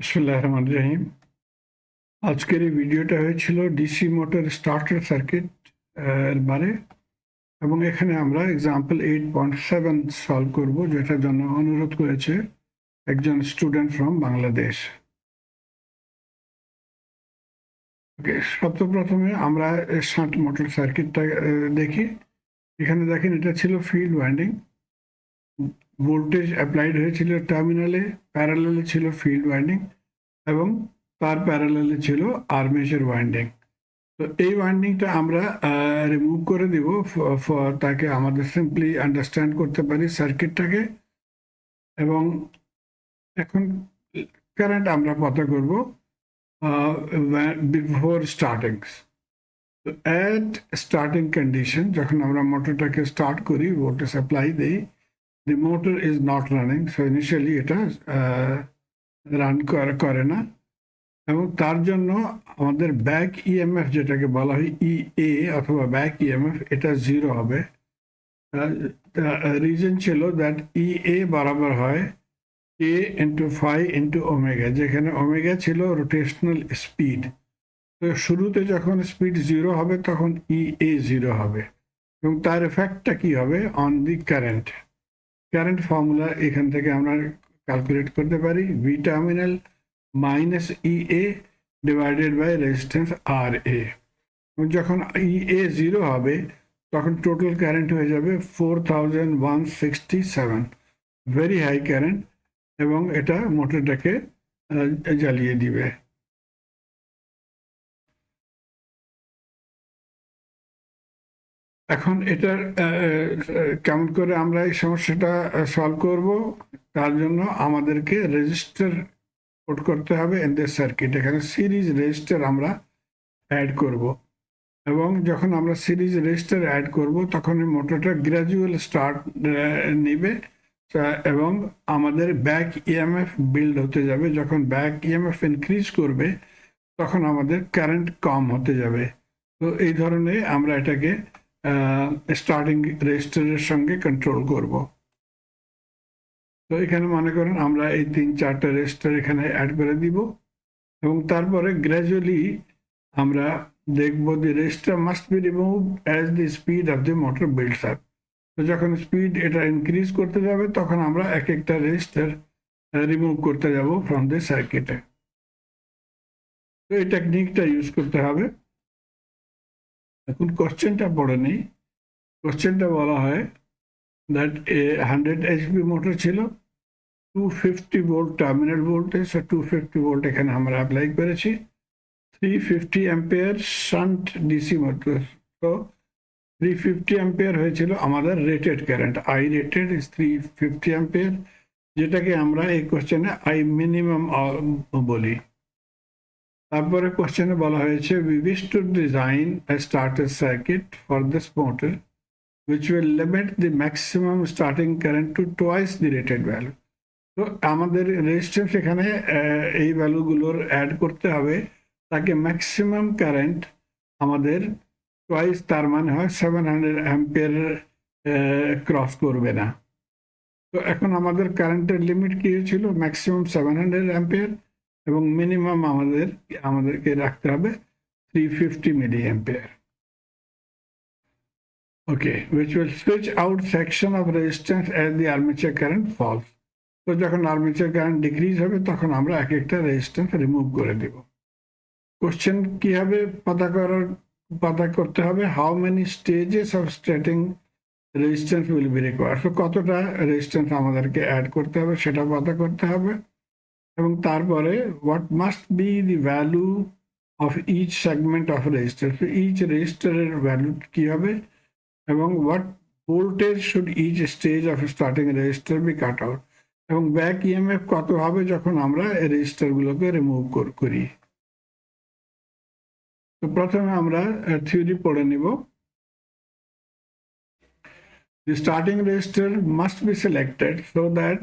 বিসমিল্লাহির রহমানির রহিম। আজকের এই ভিডিওটা হয়েছিল ডিসি মোটর স্টার্টার সার্কিট এর বারে, এবং এখানে আমরা এক্সাম্পল 8.7 সলভ করব, যেটার জন্য অনুরোধ করেছে একজন স্টুডেন্ট ফ্রম বাংলাদেশ। ওকে, সর্বপ্রথমে আমরা শান্ট মোটর সার্কিটটা দেখি। এখানে দেখেন, এটা ছিল ফিল্ড ওয়াইন্ডিং, ভোল্টেজ অ্যাপ্লাইড হয়েছিল টার্মিনালে, প্যারালালে ছিল ফিল্ড ওয়াইন্ডিং এবং তার প্যারালালে ছিল আর্মেচার ওয়াইন্ডিং। তো এই ওয়াইন্ডিংটা আমরা রিমুভ করে দিব তাকে আমাদের সিম্পলি আন্ডারস্ট্যান্ড করতে পারি সার্কিটটাকে। এবং এখন কারেন্ট আমরা পতা করব বিফোর স্টার্টিং। তো অ্যাট স্টার্টিং কন্ডিশন, যখন আমরা মোটরটাকে স্টার্ট করি, ভোল্টেজ সাপ্লাই দিই, the motor is not running, so initially এটা রান করে না। এবং তার জন্য আমাদের ব্যাক ইএমএফ, যেটাকে বলা হয় ইএ অথবা ব্যাক ইএমএফ, এটা 0 হবে। রিজন ছিল দ্যাট ইএ বরাবর হয় এ ইন্টু ফাই ইন্টু ওমেগা, যেখানে ওমেগা ছিল রোটেশনাল স্পিড। তো শুরুতে যখন স্পিড 0 হবে তখন ইএ 0 হবে, এবং তার এফেক্টটা কি হবে on the current. Current formula এখান থেকে আমরা ক্যালকুলেট করতে পারি, V terminal minus EA divided by resistance R A. যখন ইএ 0 হবে তখন টোটাল কারেন্ট হয়ে যাবে 4167, ভেরি হাই কারেন্ট, এবং এটা মোটরটাকে জ্বালিয়ে দিবে। এখন এটার কেমন করে আমরা এই সমস্যাটা সলভ করব, তার জন্য আমাদেরকে রেজিস্টার পুট করতে হবে ইন দিস সার্কিট। এখানে সিরিজ রেজিস্টার আমরা অ্যাড করব, এবং যখন আমরা সিরিজ রেজিস্টার অ্যাড করব তখন মোটরটা গ্র্যাজুয়াল স্টার্ট নেবে, এবং আমাদের ব্যাক ইএমএফ বিল্ড হতে যাবে। যখন ব্যাক ইএমএফ ইনক্রিজ করবে তখন আমাদের কারেন্ট কম হতে যাবে। তো এই ধরনের আমরা এটাকে স্টার্টিং রেজিস্টারের সঙ্গে কন্ট্রোল করব। তো এখানে মনে করেন আমরা এই 3-4টা রেজিস্টার এখানে অ্যাড করে দিব, এবং তারপরে গ্র্যাজুয়ালি আমরা দেখব the resistor must be removed as the speed of the motor builds up. তো যখন স্পিড এটা ইনক্রিজ করতে যাবে তখন আমরা এক একটা রেজিস্টার রিমুভ করতে যাব ফ্রম দি সার্কিটে। তো এই টেকনিকটা ইউজ করতে হবে। এখন কোশ্চেনটা পড়ে নেই। কোশ্চেনটা বলা হয় দ্যাট 100 এইচপি মোটর ছিল, 250 ভোল্ট টার্মিনাল ভোল্টেজ, 250 ভোল্ট এখানে আমরা অ্যাপ্লাই করেছি, 350 অ্যাম্পিয়ার শান্ট ডিসি মোটর। তো 350 অ্যাম্পিয়ার হয়েছিল আমাদের rated current. I rated is 350 ampere, যেটাকে আমরা এই কোশ্চেনে আই মিনিমাম বলি। তারপরে কোশ্চেনে বলা হয়েছে we wish to design a starter circuit for this motor which will limit the maximum starting current to twice the rated value. তো আমাদের রেজিস্ট্যান্স এখানে এই ভ্যালুগুলোর অ্যাড করতে হবে, তাকে ম্যাক্সিমাম কারেন্ট আমাদের টুয়াইস, তার মানে হয় 700 অ্যাম্পিয়ার ক্রস করবে না। তো এখন আমাদের কারেন্টের লিমিট কি ছিল, ম্যাক্সিমাম 700 অ্যাম্পিয়ার, এবং মিনিমাম আমাদেরকে রাখতে হবে 350 milli ampere. Okay, which will switch out section of resistance as the armature current falls. তো যখন আর্মেচার কারেন্ট ডিক্রিজ হবে তখন আমরা এক একটা রেজিস্ট্যান্স রিমুভ করে দেব। কোশ্চেন কি হবে পতা করতে হবে, how many stages of starting resistance will be required. তো কতটা রেজিস্ট্যান্স আমাদেরকে অ্যাড করতে হবে সেটা পতা করতে হবে, এবং তারপরে what must be the value of each segment of resistor. তো ইচ রেজিস্টারের ভ্যালু কি হবে, এবং what voltage should each stage of starting resistor be cut out, এবং ব্যাক ইএমএফ কত হবে যখন আমরা রেজিস্টারগুলোকে রিমুভ করি। তো প্রথমে আমরা থিওরি পড়ে নিব। The starting resistor must be selected so that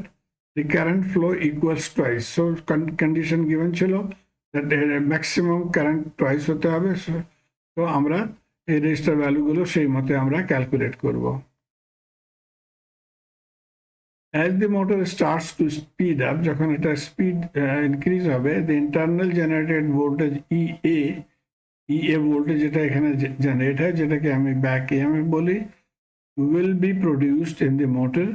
the current flow equals twice. So condition given ছিল that maximum current twice হতে হবে। তো আমরা এই রেজিস্টার ভ্যালুগুলো সেই মতে আমরা ক্যালকুলেট করব। as the motor starts to speed up, যখন এটা speed increase হবে, the internal generated voltage EA voltage যেটা এখানে জেনারেট হয়, যেটাকে আমি ব্যাক EMF বলি, will be produced in the motor,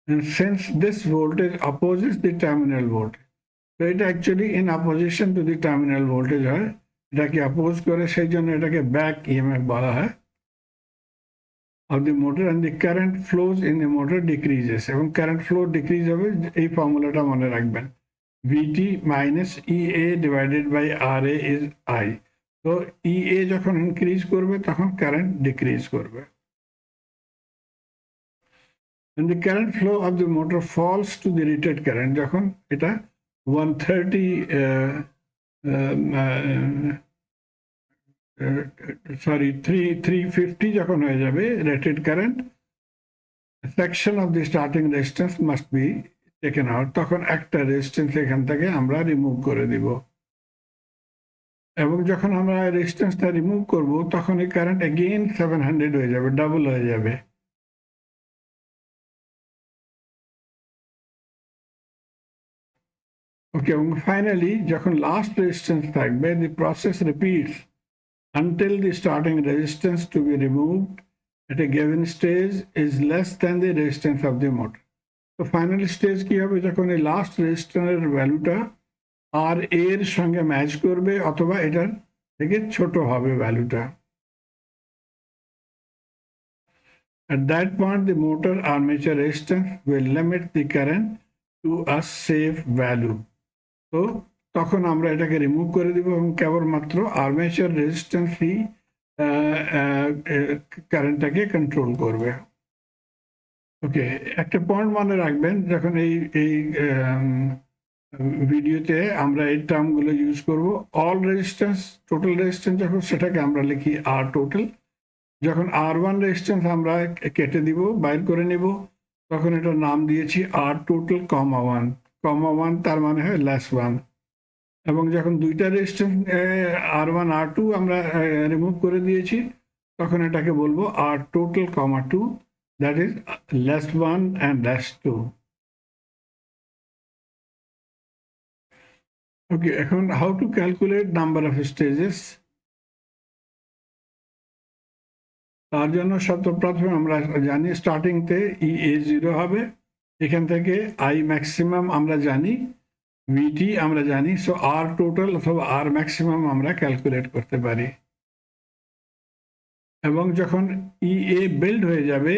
and since this voltage opposes the terminal voltage, so এটা actually in opposition to the terminal voltage হয়, এটাকে oppose করে, সেই জন্য এটাকে ব্যাক EMF বলা হয় of the motor, and the current flows in the motor decreases, এবং current flow decrease হবে, এই ফর্মুলাটা মনে রাখবেন, VT minus EA divided by RA is I. তো EA যখন ইনক্রিজ করবে তখন কারেন্ট ডিক্রিজ করবে, and the current flow of the motor falls to the rated current যখন এটা 130 350 যখন হয়ে যাবে rated current, section of the starting resistance must be taken out, তখন একটা রেজিস্ট্যান্স এখান থেকে আমরা রিমুভ করে দিব, এবং যখন আমরা রেজিস্ট্যান্সটা রিমুভ করব তখন এই কারেন্ট अगेन 700 হয়ে যাবে, ডাবল হয়ে যাবে। ওকে, এবং ফাইনালি যখন লাস্ট রেজিস্ট্যান্স থাকবে, the process repeats until the starting resistance to be removed at a given stage is less than the resistance of the motor. তো ফাইনাল স্টেজ কি হবে, যখন এই লাস্ট রেজিস্ট্যান্সের ভ্যালুটা আর এর সঙ্গে ম্যাচ করবে অথবা এটার থেকে ছোট হবে ভ্যালুটা। At that point the motor armature resistance will limit the current to a safe value. তো তখন আমরা এটাকে রিমুভ করে দিব এবং কেবলমাত্র আর্মেচার রেজিস্ট্যান্সই কারেন্টটাকে কন্ট্রোল করবে। ওকে, একটা পয়েন্ট মনে রাখবেন, যখন এই ভিডিওতে আমরা এই টার্মগুলো ইউজ করব, অল রেজিস্ট্যান্স, টোটাল রেজিস্ট্যান্স যখন সেটাকে আমরা লিখি আর টোটাল, যখন R1 রেজিস্ট্যান্স আমরা কেটে দিব, বাইর করে নিব, তখন এটার নাম দিয়েছি আর টোটাল কমা 1, তার মানে হয় লেস 1, এবং যখন দুইটা রেজিস্ট্যান্স R1 R2 আমরা রিমুভ করে দিয়েছি, তখন এটাকে বলবো R total comma 2, that is less 1 and less 2। Okay, এখন how to calculate number of stages, তার জন্য সর্বপ্রথমে আমরা জানি স্টার্টিংতে EA0 হবে, এখান থেকে I ম্যাক্সিমাম আমরা জানি, VT আমরা জানি, সো আর টোটাল অথবা আর ম্যাক্সিমাম আমরা ক্যালকুলেট করতে পারি। এবং যখন EA বিল্ড হয়ে যাবে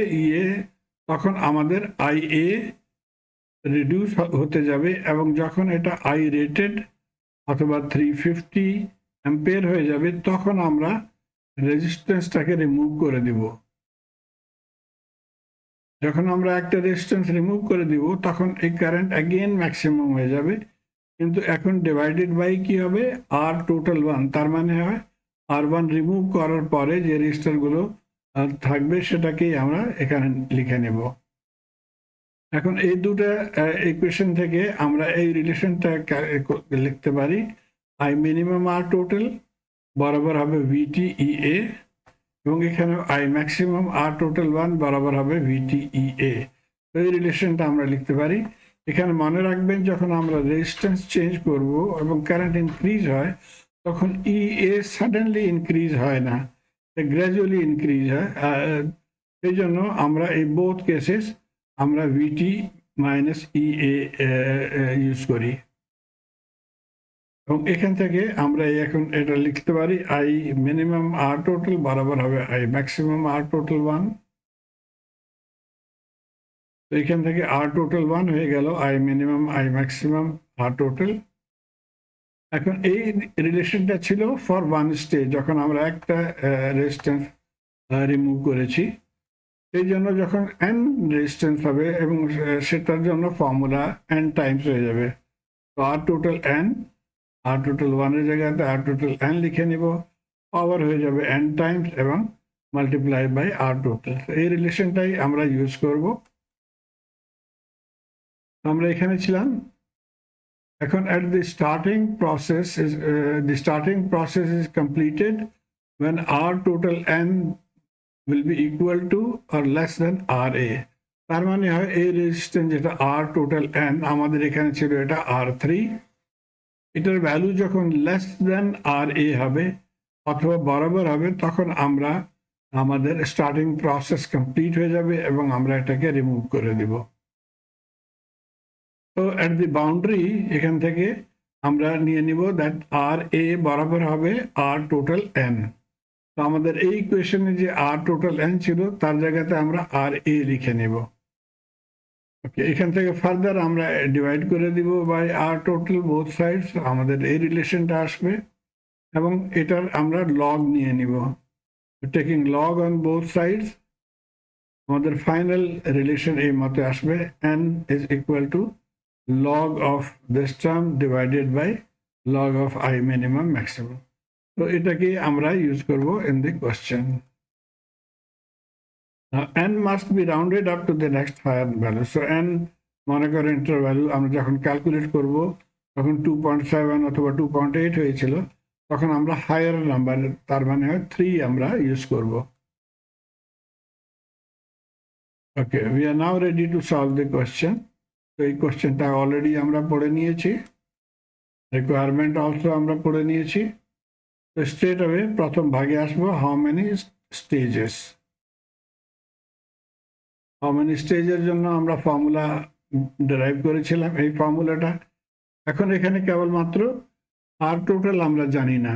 তখন আমাদের IA রিডিউস হতে যাবে, এবং যখন এটা I রেটেড অথবা 350 অ্যাম্পিয়ার হয়ে যাবে তখন আমরা রেজিস্ট্যান্সটাকে রিমুভ করে দিব। যখন আমরা একটা রেজিস্ট্যান্স রিমুভ করে দিব তখন এই কারেন্ট অ্যাগেন ম্যাক্সিমাম হয়ে যাবে, কিন্তু এখন ডিভাইডেড বাই কি হবে, আর টোটাল 1, তার মানে হয় R1 রিমুভ করার পরে যে রেজিস্টারগুলো থাকবে সেটাকেই আমরা এখানে লিখে নেব। এখন এই দুটো ইকুয়েশন থেকে আমরা এই রিলেশনটা লিখতে পারি, I মিনিমাম আর টোটাল বরাবর হবে VT EA, এবং এখানে I ম্যাক্সিমাম আর টোটাল 1 বরাবর হবে VT EA। তো এই রিলেশনটা আমরা লিখতে পারি। এখানে মনে রাখবেন, যখন আমরা রেজিস্ট্যান্স চেঞ্জ করব এবং কারেন্ট ইনক্রিজ হয় তখন EA সাডেনলি ইনক্রিজ হয় না, গ্র্যাজুয়ালি ইনক্রিজ হয়। সেই জন্য আমরা এই বোথ কেসেস আমরা VT মাইনাস EA ইউজ করি, এবং এখান থেকে আমরা এখন এটা লিখতে পারি I মিনিমাম আর টোটাল বরাবর হবে I ম্যাক্সিমাম আর টোটাল 1। তো এখান থেকে আর টোটাল 1 হয়ে গেল I মিনিমাম I ম্যাক্সিমাম আর টোটাল। এখন এই রিলেশনটা ছিল ফর ওয়ান স্টেজ, যখন আমরা একটা রেজিস্ট্যান্স রিমুভ করেছি, সেই জন্য যখন n রেজিস্ট্যান্স হবে এবং সেটার জন্য ফর্মুলা n টাইমস হয়ে যাবে। তো আর টোটাল n, আর টোটাল 1 এর জায়গাতে আর টোটাল n লিখে নিব, পাওয়ার হয়ে যাবে n টাইমস এবং মাল্টিপ্লাই বাই আর টোটাল। এই রিলেশনটাই আমরা ইউজ করব। আমরা এখানে ছিলাম। এখন at the starting process is completed when R total n will be equal to or less than RA. তার মানে হয় এই রেজিস্ট্যান্স যেটা আর টোটাল এন, আমাদের এখানে ছিল এটা R3, এটার ভ্যালু যখন লেস দেন RA হবে অথবা বরাবর হবে, তখন আমরা আমাদের স্টার্টিং প্রসেস কমপ্লিট হয়ে যাবে এবং আমরা এটাকে রিমুভ করে দিব। তো অ্যাট দি বাউন্ডারি এখান থেকে আমরা নিয়ে নিব দ্যাট RA বরাবর হবে R টোটাল এন। তো আমাদের এই ইকুয়েশনে যে R টোটাল এন ছিল তার জায়গাতে আমরা RA লিখে নেব। ওকে, এখান থেকে ফার্দার আমরা ডিভাইড করে দিব by R total both sides, আমাদের এই রিলেশনটা আসবে এবং এটার আমরা লগ নিয়ে নিব। Taking log on both sides, আমাদের ফাইনাল রিলেশন এই মতে আসবে n is equal to log of this term divided by log of I minimum maximum. তো এটাকে আমরা ইউজ করব in the question. Now n must be rounded up to the next higher value. So n মনে করেন এটার value আমরা যখন calculate করব তখন 2.7 অথবা 2.8 হয়েছিল, তখন আমরা হায়ার নাম্বার, তার মানে হয় 3 আমরা ইউজ করব। ওকে, we are now ready to solve the question. তো এই কোশ্চেনটা অলরেডি আমরা পড়ে নিয়েছি, রিকোয়ারমেন্ট অলসো আমরা পড়ে নিয়েছি। তো স্ট্রেট অ্যাওয়ে প্রথম ভাগে আসবো, how many stages. How many স্টেজের জন্য আমরা ফর্মুলা ডেরাইভ করেছিলাম, এই ফর্মুলাটা এখন এখানে কেবলমাত্র আর টোটাল আমরা জানি না।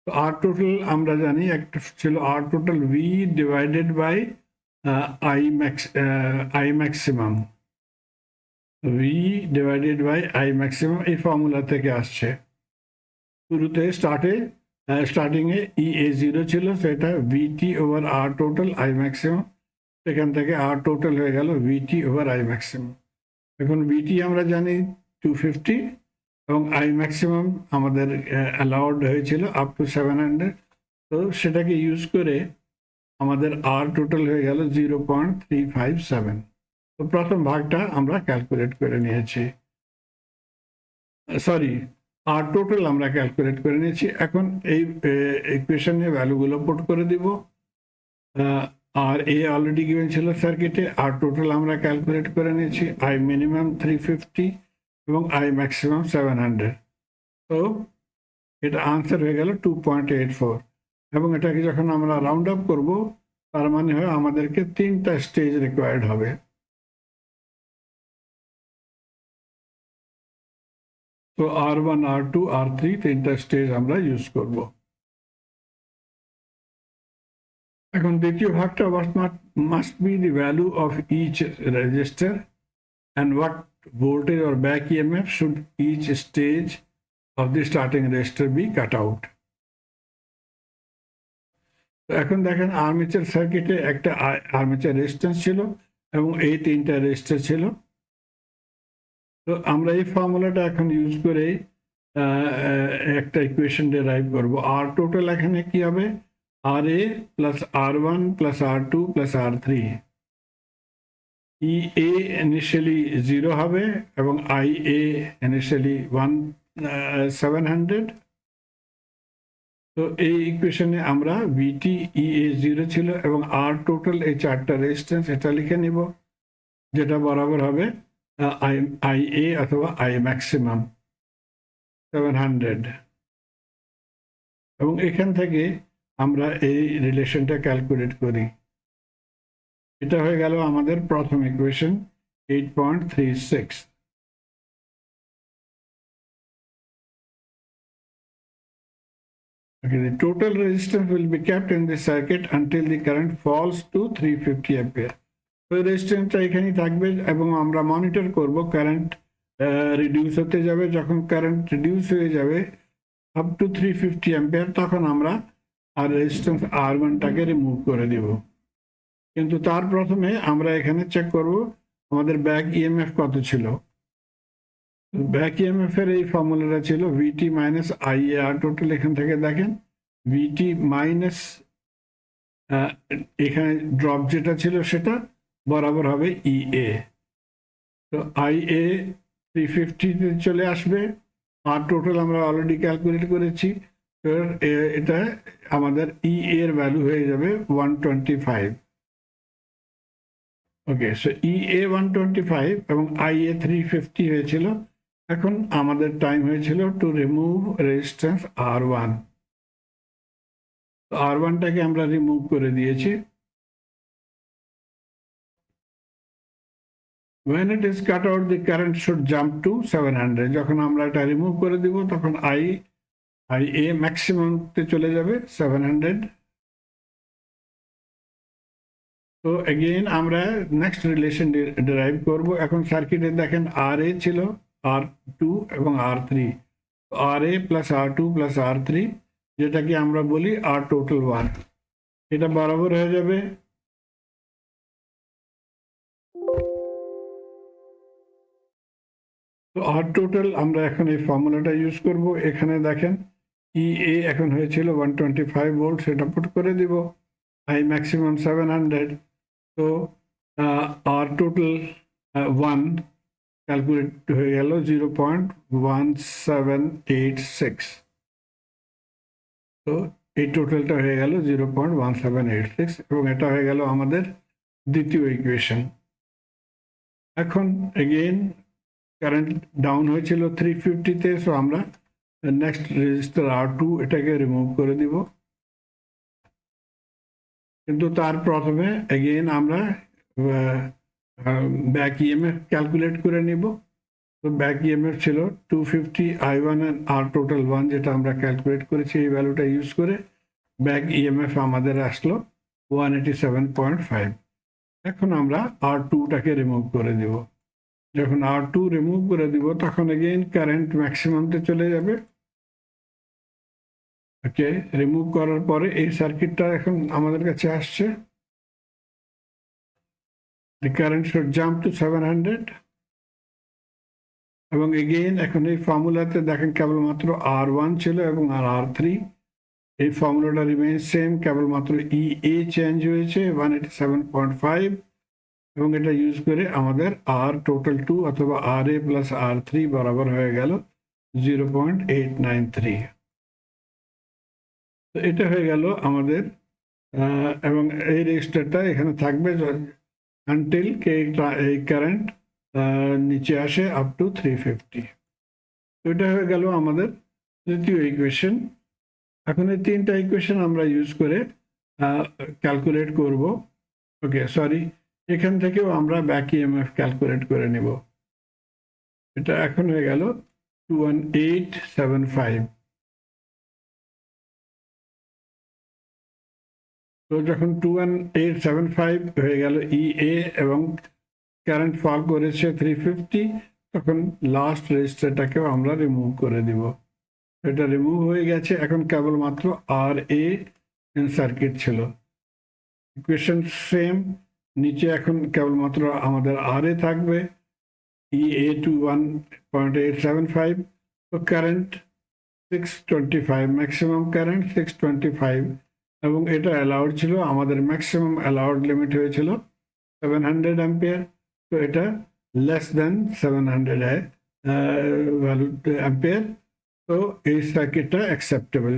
তো আর টোটাল আমরা জানি একটা ছিল R total V divided by I maximum, V divided by I maximum এই ফর্মুলা থেকে আসছে। শুরুতে স্টার্টিংয়ে EA0 ছিল, সেটা VT over R total I maximum, সেখান থেকে আর টোটাল হয়ে গেল VT ওভার আই ম্যাক্সিমাম। এখন VT আমরা জানি 250 এবং আই ম্যাক্সিমাম আমাদের অ্যালাউড হয়েছিল আপ টু 700। তো সেটাকে ইউজ করে আমাদের আর টোটাল হয়ে গেল 0.357। তো প্রথম ভাগটা আমরা ক্যালকুলেট করে নিয়েছি, সরি আর টোটাল আমরা ক্যালকুলেট করে নিয়েছি। এখন এই ইকুয়েশনে ভ্যালুগুলো পুট করে দিব। আর এ অলরেডি গিভেন ছিল সার্কিটে, আর টোটাল আমরা ক্যালকুলেট করে নিয়েছি, আই মিনিমাম 350 এবং আই ম্যাক্সিমাম 700। তো এটা আনসার হয়ে গেল 2.84 এবং এটাকে যখন আমরা রাউন্ড আপ করব তার মানে হয় আমাদেরকে 3টা স্টেজ রিকোয়ার্ড হবে। তো R1, R2, R3 তিনটা স্টেজ আমরা ইউজ করব। এখন দ্বিতীয় ভাগটা must be the value of each resistor and what voltage or back EMF should each stage of the starting resistor be cut out. তো এখন দেখেন আর্মেচার সার্কিটে একটা আর্মেচার রেজিস্ট্যান্স ছিল এবং এই তিনটা রেজিস্টার ছিল। তো আমরা এই ফর্মুলাটা এখন ইউজ করে একটা ইকুয়েশন ডেরাইভ করব। আর টোটাল এখানে কি হবে, RA plus R1 plus R2 plus R3। EA initially 0 হবে এবং IA ইনিশিয়ালি 700। তো এই ইকুয়েশনে আমরা VT EA 0 ছিল এবং আর টোটাল এই চারটা রেজিস্ট্যান্স এটা লিখে নিব, যেটা বরাবর হবে IA অথবা আই ম্যাক্সিমাম 700। এবং এখান থেকে আমরা এই রিলেশনটা ক্যালকুলেট করি। এটা হয়ে গেল আমাদের প্রথম equation 8.36। Okay, the total resistance will be kept in the circuit until the current falls to 350 ampere. তো রেজিস্ট্যান্সটা এখানেই থাকবে এবং আমরা মনিটর করব কারেন্ট রিডিউস হতে যাবে। যখন কারেন্ট রিডিউস হয়ে যাবে আপ টু 350 অ্যাম্পিয়ার, তখন আমরা আর রেজিস্ট্যান্স R1টাকে রিমুভ করে দিব। কিন্তু তার প্রথমে আমরা এখানে চেক করব আমাদের ব্যাক ইএমএফ কত ছিল। ব্যাক ইএমএফ এর এই ফর্মুলাটা ছিল VT মাইনাস IAR টোটাল। এখান থেকে দেখেন VT মাইনাস এখানে ড্রপ যেটা ছিল সেটা বরাবর হবে EA। তো IA 350 চলে আসবে, আর টোটাল আমরা অলরেডি ক্যালকুলেট করেছি। তো এটা আমাদের EA এর ভ্যালু হয়ে যাবে 125। ওকে, সো EA 125 এবং IA 350 হয়েছিল। এখন আমাদের টাইম হয়েছিল টু রিমুভ রেজিস্ট্যান্স R1। R1টাকে আমরা রিমুভ করে দিয়েছি। When it is cut out, the current should jump to 700. যখন আমরা এটা রিমুভ করে দিব তখন IA ম্যাক্সিমামতে চলে যাবে 700। তো এগেইন আমরা নেক্সট রিলেশন ডিরাইভ করব। এখন সার্কিটে দেখেন RA ছিল, R2 এবং R3। RA plus R2 plus R3, যেটাকে আমরা বলি R টোটাল 1, এটা বরাবর হয়ে যাবে। তো R টোটাল আমরা এখন এই ফর্মুলাটা ইউজ করব। এখানে দেখেন EA এখন হয়েছিল 125 ভোল্ট, সেটা পুট করে দিব। I maximum 700। তো R টোটাল 1 ক্যালকুলেট হয়ে গেল 0.1786। তো এই টোটালটা হয়ে গেল 0.1786 এবং এটা হয়ে গেল আমাদের দ্বিতীয় ইকুয়েশন। এখন এগেইন কারেন্ট ডাউন হয়েছিল 350-তে, সো আমরা নেক্সট রেজিস্টার R2 এটাকে রিমুভ করে দিব। কিন্তু তার প্রথমে এগেইন আমরা ব্যাক ইএমএফ ক্যালকুলেট করে নিব। তো ব্যাক ইএমএফ ছিল 250 I1 and R টোটাল 1, যেটা আমরা ক্যালকুলেট করেছি। এই ভ্যালুটা ইউজ করে ব্যাক ইএমএফ আমাদের আসলো 187.5। এখন আমরা R2টাকে রিমুভ করে দিব। যখন R2 রিমুভ করে দিব তখন এগেইন কারেন্ট ম্যাক্সিমামতে চলে যাবে। ওকে, রিমুভ করার পরে এই সার্কিটটা এখন আমাদের কাছে আসছে। The current should jump to 700 এবং এগেইন এখন এই ফর্মুলাতে দেখেন কেবলমাত্র R1 ছিল এবং R3। এই ফর্মুলাটা রিমেইন সেম, কেবলমাত্র EA চেঞ্জ হয়েছে 187.5 এবং এটা ইউজ করে আমাদের R টোটাল 2 অথবা RA প্লাস R3 বরাবর হয়ে গেল 0.893। তো এটা হয়ে গেল আমাদের, এবং এই রেজিস্টারটা এখানে থাকবে আনটিল এই কারেন্ট নিচে আসে আপ টু 350। তো এটা হয়ে গেল আমাদের তৃতীয় ইকুয়েশন। এখন এই তিনটা ইকুয়েশন আমরা ইউজ করে ক্যালকুলেট করব। ওকে, সরি, এখান থেকেও আমরা ব্যাক ইএমএফ ক্যালকুলেট করে নেব। এটা এখন হয়ে গেল 21875। তো যখন 21875 হয়ে গেল EA এবং কারেন্ট ফল করেছে 350, তখন লাস্ট রেজিস্টারটাকেও আমরা রিমুভ করে দিব। এটা রিমুভ হয়ে গেছে। এখন কেবলমাত্র RA ইন সার্কিট ছিল। ইকুয়েশন সেম, নিচে এখন কেবলমাত্র আমাদের RA থাকবে, EA to 1.875। তো কারেন্ট 625, ম্যাক্সিমাম কারেন্ট 625 এবং এটা অ্যালাউড ছিল। আমাদের ম্যাক্সিমাম অ্যালাউড লিমিট হয়েছিল 700 অ্যাম্পিয়ার। তো এটা লেস দেন 700 ভ্যালু অ্যাম্পিয়ার। তো এই সার্কিটটা acceptable.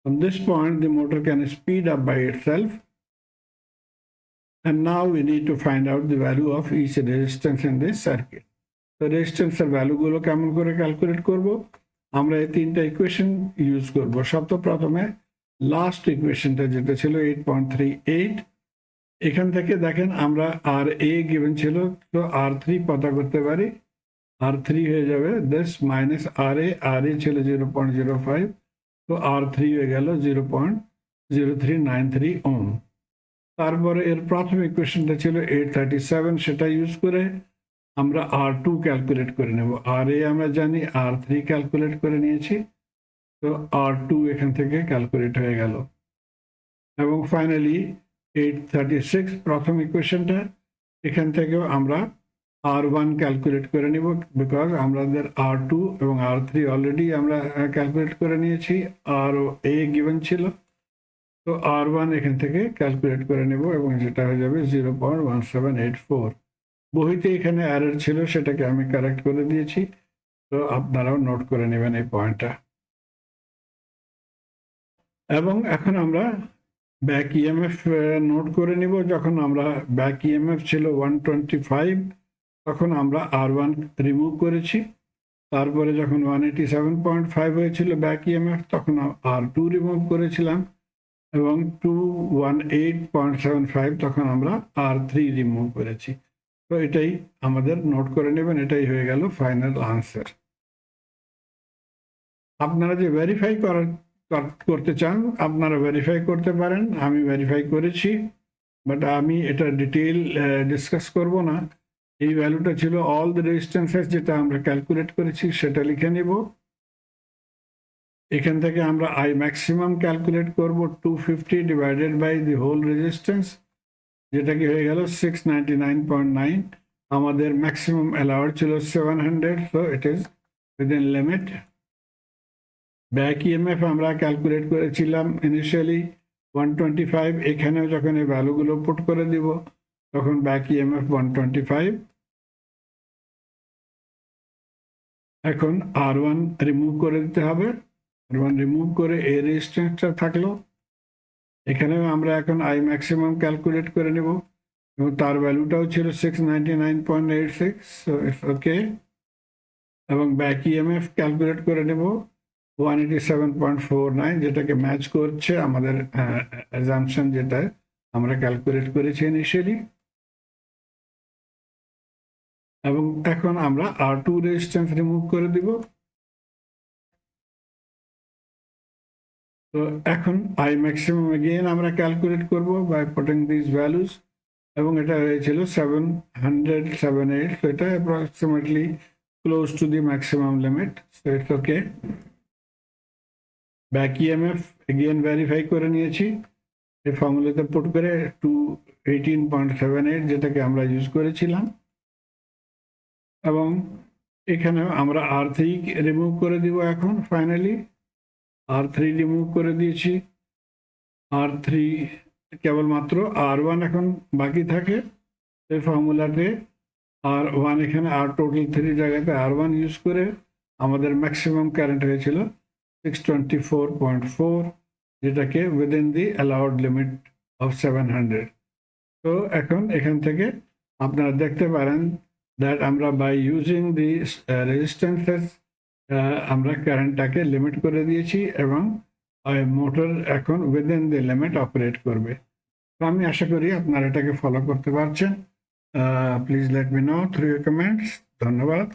From this point, the motor can speed up by itself. And now we need to find out the value of each resistance in this circuit. তো রেজিস্ট্যান্সের ভ্যালুগুলো কেমন করে calculate করব? আমরা এই তিনটা ইকুয়েশন ইউজ করব। প্রথমে লাস্ট ইকুয়েশনটা যেটা ছিল 8.38, এখান থেকে দেখেন আমরা RA গিভেন ছিল, তো R3 পতা করতে পারি। R3 হয়ে যাবে দিস মাইনাস RA ছিল 0.05, তো R3 হয়ে গেল 0.0393 ওহম। তারপরে এর প্রথম ইকুয়েশনটা ছিল 837, সেটা ইউজ করে আমরা R2 ক্যালকুলেট করে নেব। RA আমরা জানি, R3 ক্যালকুলেট করে নিয়েছি, তো R2 এখান থেকে ক্যালকুলেট হয়ে গেল। এবং ফাইনালি 836 প্রথম ইকুয়েশনটা, এখান থেকেও আমরা R1 ক্যালকুলেট করে নিব, বিকজ আমাদের R2 এবং R3 অলরেডি আমরা ক্যালকুলেট করে নিয়েছি, RA গিভেন ছিল। তো R1 এখান থেকে ক্যালকুলেট করে নেব এবং যেটা হয়ে যাবে 0.1784। বইতে এখানে এরর ছিল, সেটাকে আমি কারেক্ট করে দিয়েছি। তো আপনারাও নোট করে নেবেন এই পয়েন্টটা। এবং এখন আমরা ব্যাক ইএমএফ নোট করে নিব। যখন আমরা ব্যাক ইএমএফ ছিল 125, তখন আমরা R1 রিমুভ করেছি। তারপরে যখন 187.5 হয়েছিল ব্যাক ইএমএফ, তখন R2 রিমুভ করেছিলাম, এবং 218.75 তখন আমরা R3 রিমুভ করেছি। তো এটাই আমাদের নোট করে নেবেন। এটাই হয়ে গেল ফাইনাল আনসার। আপনারা যে ভেরিফাই করতে চান আপনারা ভেরিফাই করতে পারেন। আমি ভেরিফাই করেছি, বাট আমি এটা ডিটেইল ডিসকাস করব না। এই ভ্যালুটা ছিল অল দ্য রেজিস্ট্যান্সেস, যেটা আমরা ক্যালকুলেট করেছি সেটা লিখে নিব। এখান থেকে আমরা আই ম্যাক্সিমাম ক্যালকুলেট করব 250 divided by the whole resistance, যেটা কি হয়ে গেল 699.9। আমাদের ম্যাক্সিমাম অ্যালাউড ছিল 700, so it is within limit. Back EMF আমরা ক্যালকুলেট করেছিলাম ইনিশিয়ালি 125। এখানেও যখন এই ভ্যালুগুলো পুট করে দিব তখন ব্যাক ইএমএফ 125। এখন R1 রিমুভ করে দিতে হবে। R1 রিমুভ করে এই রেজিস্ট্যান্সটা থাকলো। এখানেও আমরা এখন আই ম্যাক্সিমাম ক্যালকুলেট করে নেব, এবং তার ভ্যালুটাও ছিল 699.86, সো ইটস ওকে। এবং ব্যাক ইএমএফ ক্যালকুলেট করে নেব 187.49, যেটাকে ম্যাচ করছে আমাদের অ্যাজাম্পশন যেটা আমরা ক্যালকুলেট করেছি ইনিশিয়ালি। এবং এখন আমরা R2 রেজিস্ট্যান্স রিমুভ করে দিব। তো এখন আই ম্যাক্সিমাম এগেইন আমরা ক্যালকুলেট করব বাই পুটিং দিস ভ্যালুস, এবং এটা হয়েছিল 778, so এটা approximately close to the maximum limit, so it's okay. Back EMF again verify করে নিয়েছি এই ফর্মুলাতে পুট করে 218.78, যেটাকে আমরা ইউজ করেছিলাম। এবং এখানে আমরা R3 রিমুভ করে দিব। এখন ফাইনালি R3 রিমুভ করে দিয়েছি। R3 কেবলমাত্র R1 এখন বাকি থাকে এই ফর্মুলাতে। R1 এখানে R টোটাল 3 জায়গাতে R1 ইউজ করে আমাদের ম্যাক্সিমাম কারেন্ট হয়েছিল 624.4, যেটাকে within the allowed limit of 700। তো এখন এখান থেকে আপনারা দেখতে পারেন দ্যাট আমরা বাই ইউজিং দি রেজিস্ট্যান্সেস আমরা কারেন্টটাকে লিমিট করে দিয়েছি, এবং মোটর এখন উইদিন দি লিমিট অপারেট করবে। তো আমি আশা করি আপনারা এটাকে ফলো করতে পারছেন। Please let me no through your comments. ধন্যবাদ।